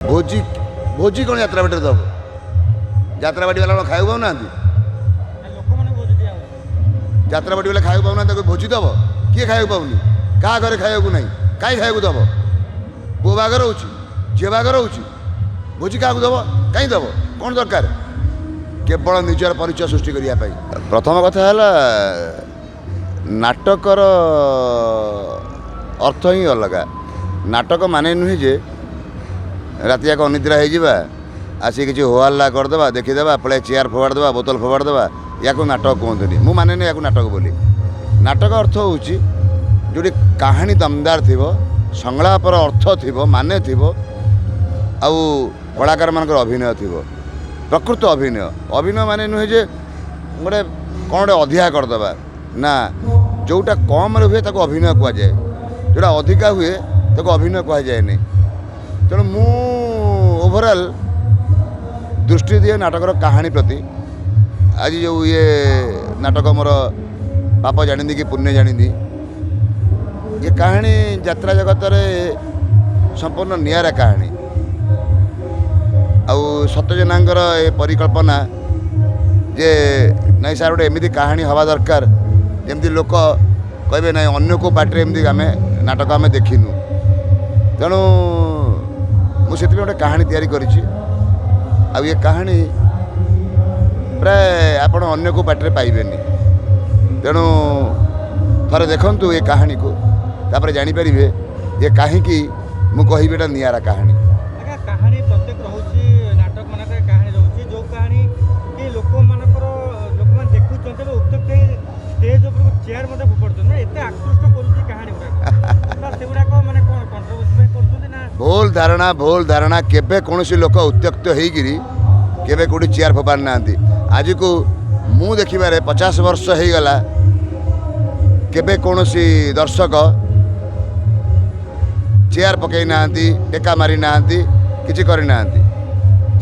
भोजी भोजी कौन यात्रा बाटी दब यात्रा बाटी वाला खाया पाऊना यात्रा बाटी वाला खाया पाऊना भोजी दब किए खाया पाऊनी क्या घरे खाया ना कहीं खाया दब पुओ बागर हो झी बागर हो भोजी क्या दब कहीं दब कौन दरकार केवल निजर परिचय सृष्टि करने प्रथम कथा है नाटकर अर्थ ही अलग नाटक माने नुहे जे राति जाक अनिद्रा हो आसी किसी होहल्ला करदे देखीदे पड़े चेयर फोड़दे बोतल फोड़दे या नाटक कहतुनि मु माने या नाटक बोली नाटक अर्थ हूँ जो कहानी दमदार थी संलापर अर्थ थी माने थी आउ कलाकार मान अभिनय थी प्रकृत अभिनय अभिनय माने नुहे जे गोटे कौन गोटे अधिका करदे ना जोटा कम हुए ताको अभिनय कहुए जोटा अधिका हुए ताको अभिनय कहुए नहीं तेणु मु ओवरऑल दृष्टि दिए नाटकर कहानी प्रति आज जो ये नाटक मोर पाप जानी कि पुण्य जानी ये कहानी यात्रा जगत रे संपूर्ण नियारा कहानी आउ सत्यजनांकर ये परिकल्पना जे नहीं सार गोटे एमती कहानी हवा दरकार जमती लोक कहे ना अन्य को पार्टी एमती आम नाटक आम देखिनु तेणु मुझे गोटे कहानी तैयारी करिछि आ ये कहानी प्राय आपण अन्य को पार्टी पाइबेनी तेणु थरे देखंतु ये कहानी को तापर जानी परिबे ये कहीं मु कहिबे एटा नियारा कहानी कहानी प्रत्येक रहउछि नाटक मानक कहानी रहउछि जो कहानी कि लोक मानकर लोक मान देखुछन्ते उत्तक स्टेज ऊपर चेयर मते फुपड़छन ना एते आकृष्ट करूछि कहानी गुडा सेगुडा को माने कोन कंट्रोवर्सी करछन्ते ना भूल धारणा केबे कोनोसी लोक उत्त्यक्त होइगिरी केबे कोडी चेयर फोपार नांती आज को मु देखिबारे 50 वर्ष हो गला केबे कोनोसी दर्शक चेयर पकई नांती टेका मारी नांती किछि करि नांती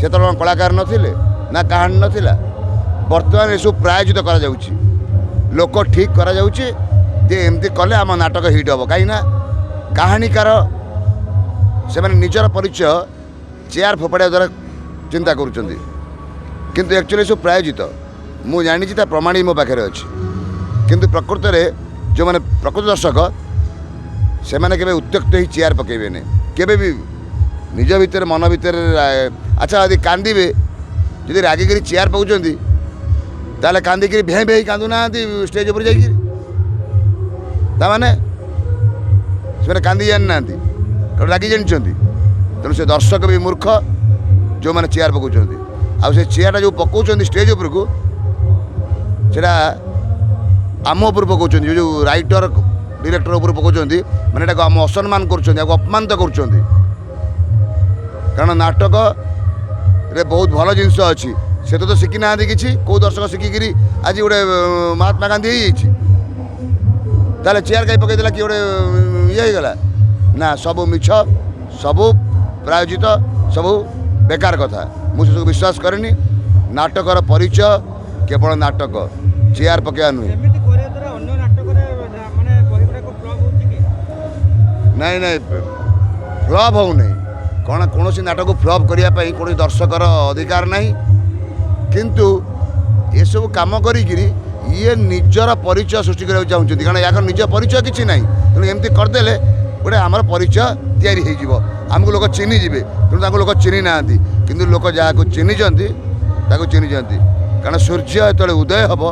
से तो कलाकार नथिले ना कहानी नथिला वर्तमान ये सब प्रायोजित करा जाउछि लोक ठीक करा जाउछि जे एमती कले आम नाटक हिट हम कहीं कहानीकार से मैंने निजर परिचय चेयर फोपाड़ा द्वारा चिंता करुँच किंतु एक्चुअली सब प्रायोजित मु जानी प्रमाणी मो पाखे अच्छी किंतु प्रकृत में जो मैंने प्रकृत दर्शक से मैंने केबे उत्त्यक्त ही चेयर पकेबे ने केबे भी निज भितर मन भितर अच्छा यदि कांदे जदि रागिकी चेयर पकाउछन्ती ताले कांदिकी भें भें कांदू ना स्टेज उपर जाइए ताने से कांदी जानी ना रागी जानी तेणु से दर्शक भी मूर्ख जो मैंने चेयर पकाउछन्ती आ से चेयरटा जो पकाउछन्ती स्टेज उपर को सेटा आम उपर पकाउछन्ती जो राइटर डायरेक्टर उपर पकाउछन्ती माने एटा आम असम्मान करुछन्ती अपमानित करुछन्ती कारण नाटक रे बहुत भल जिनस अच्छी से तो शिखी ना कि कौ दर्शक शिखिकी आज गोटे महात्मा गांधी ताले चेयर कहीं पकईदेला कि गोटे ये गला ना सब मिछ सब प्रायोजित सब बेकार कथा मुझे विश्वास करेनी नाटकर परिचय केवल नाटक चेयर पकड़ा नुहे नहीं नहीं फ्लॉप हो नहीं कौन कौन नाटक फ्लॉप करने कौन दर्शकर अधिकार नहीं किंतु ये सब कम करी ये निजर परिचय सृष्टि करने चाहते कारण या निज परिचय किसी ना तेणु एमती करदे गोटे आमर परिचय या आमको लोक चिन्ह जी तेणु लोक चिन्ह ना कि लोक जहाँ चिन्हती चिन्हती कारण सूर्य जो उदय हम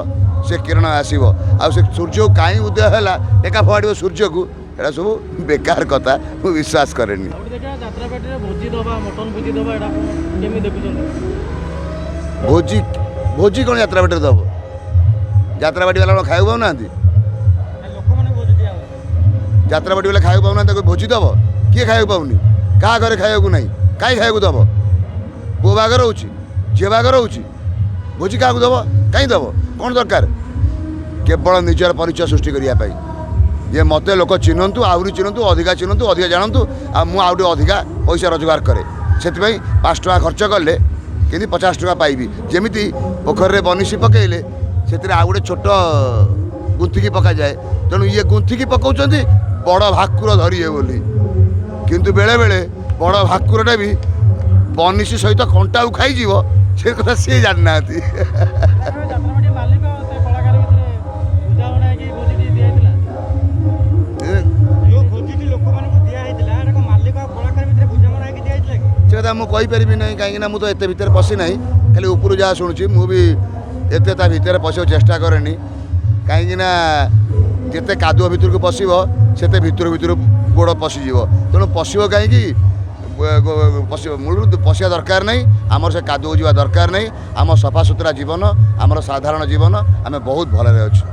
से किरण आसो आ सूर्य को कहीं उदय है टेका फोड़ सूर्य को एटा सब बेकार कथा मु विश्वास करेनी भोजी भोजी कौन यात्रा बाटी दब यात्रा बाटी वाला खाया पाऊना यात्रा बाटी वाला खाया पाऊना भोजी दब किए खाया पाऊनी क्या घरे खाया ना कहीं खाया दब पुओ बागर हो झी बागर हो भोजी क्या दब कहीं दब कौन दरकार केवल निजर परिचय सृष्टि करने जे मत लोक चिन्हतु आहरी चिन्हतु अधिका जानतु आ मु आउटे अधिका पैसा रोजगार करे से 5 टका खर्च कले कि 50 टका पाइबी जमीती पोखर बनिशी पकईले से आउ गोटे छोट गुंथिकी पका जाए तेणु ये गुंथिकी पकाउछन्ती बड़ भाकुर धरिए बोली किंतु बेले बेले बड़ भाकुरटा भी ବନିଶୀ ସହିତ କଣ୍ଟାକୁ ଖାଇଯିବ ସେ କଥା ସିଏ ଜାଣିନାହାନ୍ତି। ଯାତ୍ରାବାଡ଼ି ମାଲିକ ସେ କଳାକାର ଭିତରେ ବୁଝାମଣା ହେଇକି ଭୋଜିଟି ଦିଆହେଇଥିଲା। ଯୋଉ ଭୋଜିଟି ଲୋକମାନଙ୍କୁ ଦିଆହେଇଥିଲା ଏଟା କଣ ମାଲିକ ଆଉ କଳାକାର ଭିତରେ ବୁଝାମଣା ହେଇକି ଦିଆହେଇଥିଲା କି? ସେ କଥା ମୁଁ କହିପାରିବି ନାହିଁ କାହିଁକିନା ମୁଁ ତ ଏତେ ଭିତରେ ପଶି ନାହିଁ, ଖାଲି ଉପରୁ ଯାହା ଶୁଣୁଛି। ମୁଁ ବି ଏତେ ତା ଭିତରେ ପଶିବାକୁ ଚେଷ୍ଟା କରେନି କାହିଁକିନା ଯେତେ କାଦୁଅ ଭିତରକୁ ପଶିବ ସେତେ ଭିତରୁ ଗୋଡ଼ ପଶିଯିବ, ତେଣୁ ପଶିବ କାହିଁକି ମୂଳରୁ ପଶିବା ଦରକାର ନାହିଁ। ଆମର ସେ କାଦୁଅ ଯିବା ଦରକାର ନାହିଁ। ଆମ ସଫାସୁତୁରା ଜୀବନ, ଆମର ସାଧାରଣ ଜୀବନ, ଆମେ ବହୁତ ଭଲରେ ଅଛୁ।